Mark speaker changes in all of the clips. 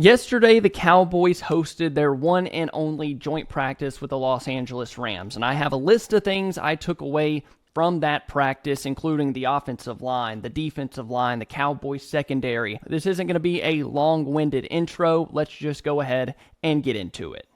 Speaker 1: Yesterday, the Cowboys hosted their one and only joint practice with the Los Angeles Rams, and I have a list of things I took away from that practice, including the offensive line, the defensive line, the Cowboys secondary. This isn't going to be a long-winded intro. Let's just go ahead and get into it.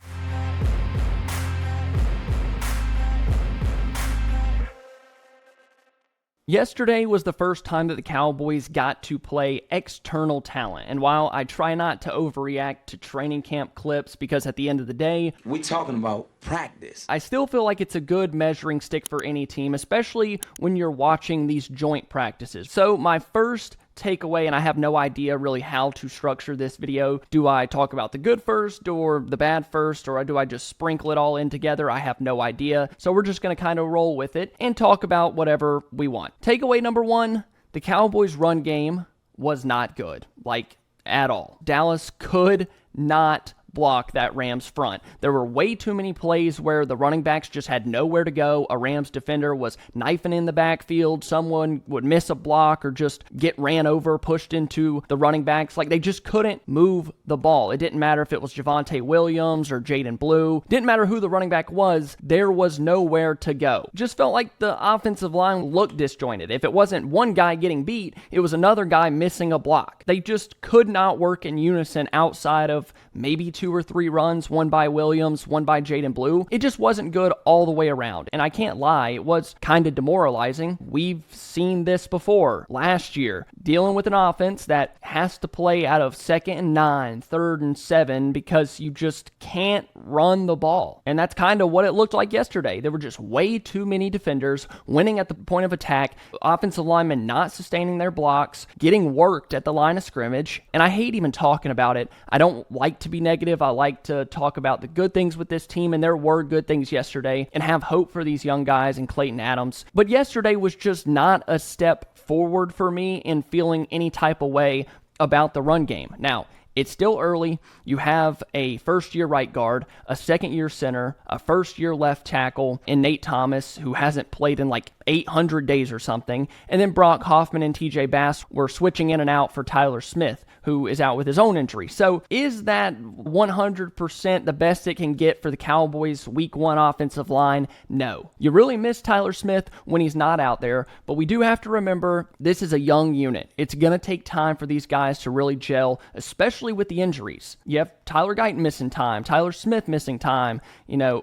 Speaker 1: Yesterday was the first time that the Cowboys got to play external talent. And while I try not to overreact to training camp clips because at the end of the day,
Speaker 2: we're talking about practice,
Speaker 1: I still feel like it's a good measuring stick for any team, especially when you're watching these joint practices. So my first takeaway, and I have no idea really how to structure this video. Do I talk about the good first or the bad first, or do I just sprinkle it all in together? I have no idea. So we're just going to kind of roll with it and talk about whatever we want. Takeaway number one, the Cowboys' run game was not good, like at all. Dallas could not block that Rams front. There were way too many plays where the running backs just had nowhere to go. A Rams defender was knifing in the backfield. Someone would miss a block or just get ran over, pushed into the running backs. Like, they just couldn't move the ball. It didn't matter if it was Javonte Williams or Jaden Blue. Didn't matter who the running back was. There was nowhere to go. Just felt like the offensive line looked disjointed. If it wasn't one guy getting beat, it was another guy missing a block. They just could not work in unison outside of maybe 2 or 3 runs, one by Williams, one by Jaden Blue. It just wasn't good all the way around. And I can't lie, it was kind of demoralizing. We've seen this before last year, dealing with an offense that has to play out of 2nd and 9, 3rd and 7 because you just can't run the ball. And that's kind of what it looked like yesterday. There were just way too many defenders winning at the point of attack, offensive linemen not sustaining their blocks, getting worked at the line of scrimmage. And I hate even talking about it. I don't like to be negative. I like to talk about the good things with this team, and there were good things yesterday, and have hope for these young guys and Clayton Adams. But yesterday was just not a step forward for me in feeling any type of way about the run game. Now, it's still early. You have a first-year right guard, a second-year center, a first-year left tackle in Nate Thomas, who hasn't played in like 800 days or something. And then Brock Hoffman and TJ Bass were switching in and out for Tyler Smith, who is out with his own injury. So is that 100% the best it can get for the Cowboys' Week 1 offensive line? No. You really miss Tyler Smith when he's not out there, but we do have to remember this is a young unit. It's going to take time for these guys to really gel, especially with the injuries. You have Tyler Guyton missing time, Tyler Smith missing time,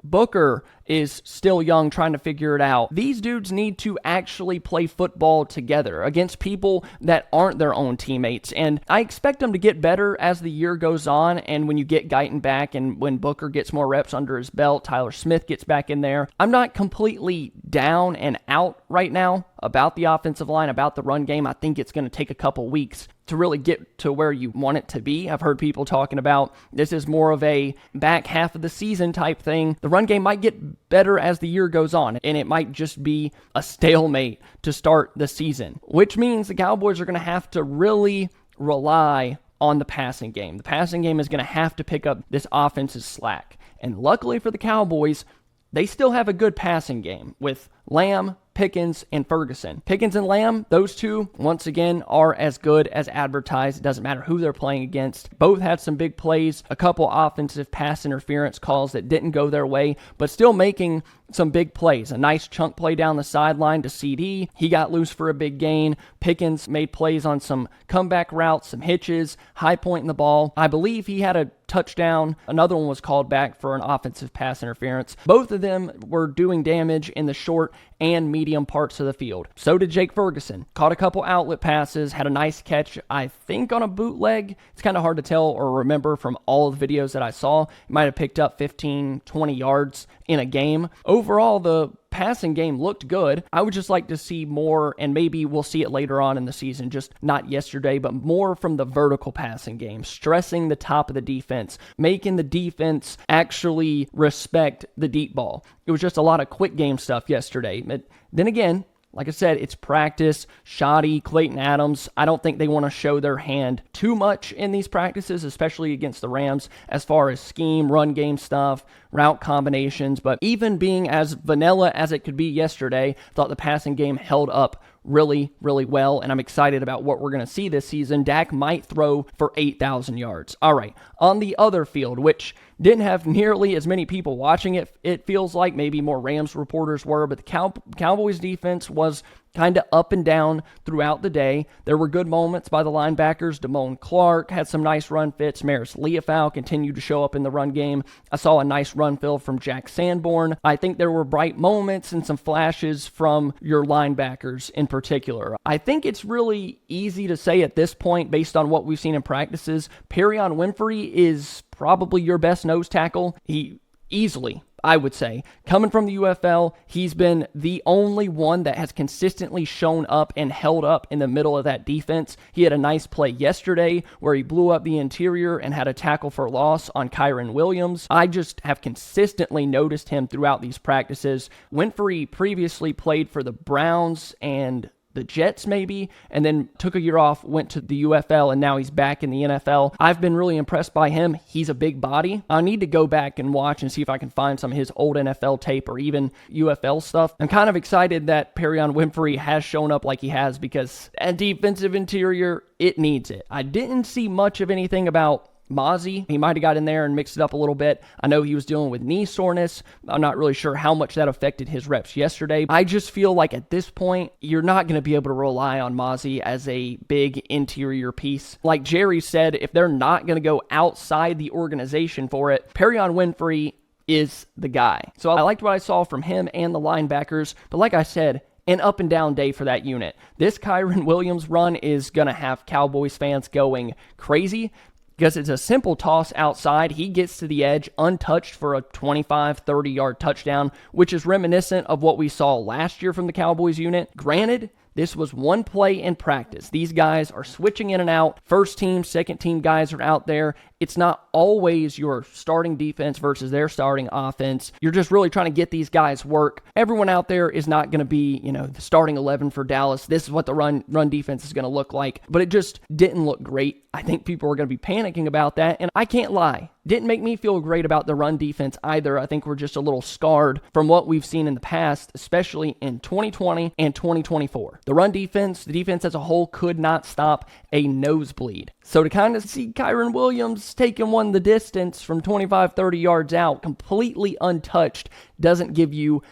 Speaker 1: Booker is still young trying to figure it out. These dudes need to actually play football together against people that aren't their own teammates. And I expect them to get better as the year goes on. And when you get Guyton back and when Booker gets more reps under his belt, Tyler Smith gets back in there. I'm not completely down and out right now about the offensive line, about the run game. I think it's going to take a couple weeks to really get to where you want it to be. I've heard people talking about this is more of a back half of the season type thing. The run game might get better as the year goes on, and it might just be a stalemate to start the season, which means the Cowboys are going to have to really rely on the passing game. The passing game is going to have to pick up this offense's slack. And luckily for the Cowboys, they still have a good passing game with Lamb, Pickens, and Ferguson. Pickens and Lamb, those two, once again, are as good as advertised. It doesn't matter who they're playing against. Both had some big plays, a couple offensive pass interference calls that didn't go their way, but still making some big plays. A nice chunk play down the sideline to CD. He got loose for a big gain. Pickens made plays on some comeback routes, some hitches, high point in the ball. I believe he had a touchdown. Another one was called back for an offensive pass interference. Both of them were doing damage in the short and medium parts of the field. So did Jake Ferguson. Caught a couple outlet passes, had a nice catch, I think on a bootleg. It's kind of hard to tell or remember from all the videos that I saw. He might have picked up 15, 20 yards in a game. Overall, the passing game looked good. I would just like to see more, and maybe we'll see it later on in the season, just not yesterday, but more from the vertical passing game, stressing the top of the defense, making the defense actually respect the deep ball. It was just a lot of quick game stuff yesterday. But then again, like I said, it's practice, shoddy, Clayton Adams. I don't think they want to show their hand too much in these practices, especially against the Rams, as far as scheme, run game stuff, route combinations. But even being as vanilla as it could be yesterday, thought the passing game held up really, really well, and I'm excited about what we're going to see this season. Dak might throw for 8,000 yards. All right, on the other field, which didn't have nearly as many people watching it, it feels like maybe more Rams reporters were, but the Cowboys defense was kind of up and down throughout the day. There were good moments by the linebackers. Damone Clark had some nice run fits. Maris Leofau continued to show up in the run game. I saw a nice run fill from Jack Sanborn. I think there were bright moments and some flashes from your linebackers in particular. I think it's really easy to say at this point, based on what we've seen in practices, Perrion Winfrey is probably your best nose tackle. He easily, I would say, coming from the UFL, he's been the only one that has consistently shown up and held up in the middle of that defense. He had a nice play yesterday where he blew up the interior and had a tackle for loss on Kyron Williams. I just have consistently noticed him throughout these practices. Winfrey previously played for the Browns and the Jets maybe, and then took a year off, went to the UFL, and now he's back in the NFL. I've been really impressed by him. He's a big body. I need to go back and watch and see if I can find some of his old NFL tape or even UFL stuff. I'm kind of excited that Perrion Winfrey has shown up like he has, because at defensive interior, it needs it. I didn't see much of anything about Mozzie. He might have got in there and mixed it up a little bit. I know he was dealing with knee soreness. I'm not really sure how much that affected his reps yesterday. I just feel like at this point, you're not going to be able to rely on Mozzie as a big interior piece. Like Jerry said, if they're not going to go outside the organization for it, Perrion Winfrey is the guy. So I liked what I saw from him and the linebackers. But like I said, an up and down day for that unit. This Kyron Williams run is going to have Cowboys fans going crazy, because it's a simple toss outside. He gets to the edge untouched for a 25, 30-yard touchdown, which is reminiscent of what we saw last year from the Cowboys unit. Granted, this was one play in practice. These guys are switching in and out. First team, second team guys are out there. It's not always your starting defense versus their starting offense. You're just really trying to get these guys work. Everyone out there is not going to be, the starting 11 for Dallas. This is what the run defense is going to look like. But it just didn't look great. I think people are going to be panicking about that. And I can't lie. Didn't make me feel great about the run defense either. I think we're just a little scarred from what we've seen in the past, especially in 2020 and 2024. The run defense, the defense as a whole, could not stop a nosebleed. So to kind of see Kyron Williams taking one the distance from 25, 30 yards out, completely untouched, doesn't give you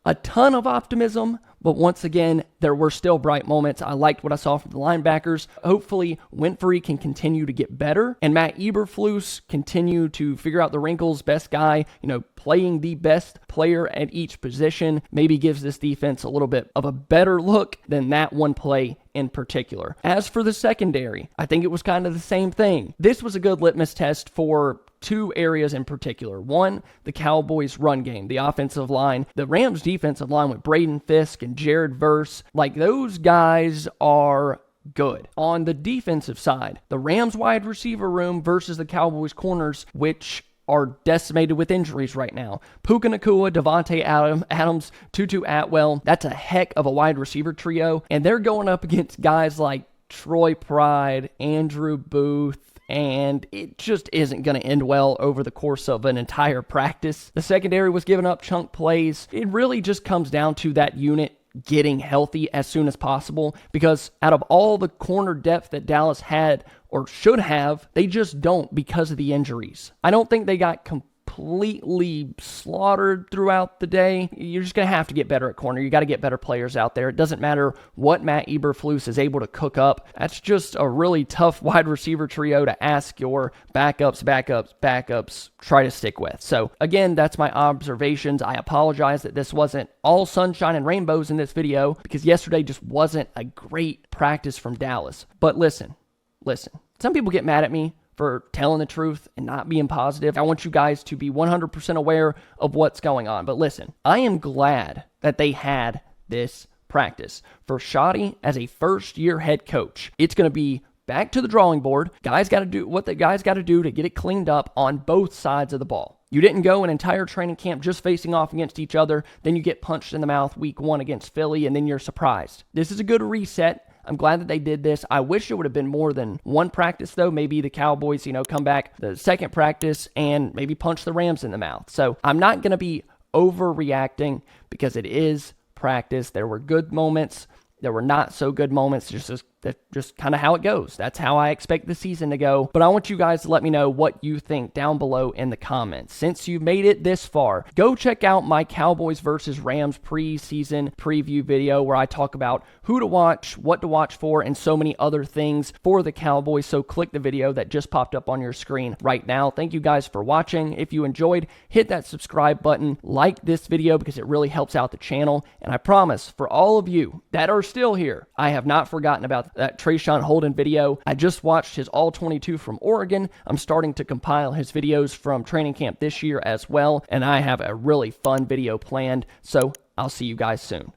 Speaker 1: a ton of optimism. But once again, there were still bright moments. I liked what I saw from the linebackers. Hopefully, Winfrey can continue to get better, and Matt Eberflus continue to figure out the wrinkles. Best guy, playing the best player at each position, maybe gives this defense a little bit of a better look than that one play in particular. As for the secondary, I think it was kind of the same thing. This was a good litmus test for two areas in particular. One, the Cowboys' run game, the offensive line. The Rams' defensive line with Braden Fisk and Jared Verse, those guys are good. On the defensive side, the Rams' wide receiver room versus the Cowboys' corners, which are decimated with injuries right now. Puka Nacua, Devontae Adams, Tutu Atwell, that's a heck of a wide receiver trio, and they're going up against guys like Troy Pride, Andrew Booth, and it just isn't going to end well over the course of an entire practice. The secondary was giving up chunk plays. It really just comes down to that unit getting healthy as soon as possible, because out of all the corner depth that Dallas had or should have, they just don't because of the injuries. I don't think they got completely slaughtered throughout the day. You're just going to have to get better at corner. You got to get better players out there. It doesn't matter what Matt Eberflus is able to cook up. That's just a really tough wide receiver trio to ask your backups try to stick with. So again, that's my observations. I apologize that this wasn't all sunshine and rainbows in this video, because yesterday just wasn't a great practice from Dallas. But listen, some people get mad at me for telling the truth and not being positive. I want you guys to be 100% aware of what's going on. But listen, I am glad that they had this practice. For Shoddy as a first-year head coach, it's going to be back to the drawing board. Guys got to do what the guys got to do to get it cleaned up on both sides of the ball. You didn't go an entire training camp just facing off against each other, then you get punched in the mouth week 1 against Philly, and then you're surprised. This is a good reset. I'm glad that they did this. I wish it would have been more than one practice, though. Maybe the Cowboys, come back the second practice and maybe punch the Rams in the mouth. So I'm not going to be overreacting, because it is practice. There were good moments. There were not so good moments. That's just kind of how it goes. That's how I expect the season to go. But I want you guys to let me know what you think down below in the comments. Since you've made it this far, go check out my Cowboys versus Rams preseason preview video where I talk about who to watch, what to watch for, and so many other things for the Cowboys. So click the video that just popped up on your screen right now. Thank you guys for watching. If you enjoyed, hit that subscribe button, like this video because it really helps out the channel. And I promise, for all of you that are still here, I have not forgotten about that Trayshawn Holden video. I just watched his All-22 from Oregon. I'm starting to compile his videos from training camp this year as well, and I have a really fun video planned, so I'll see you guys soon.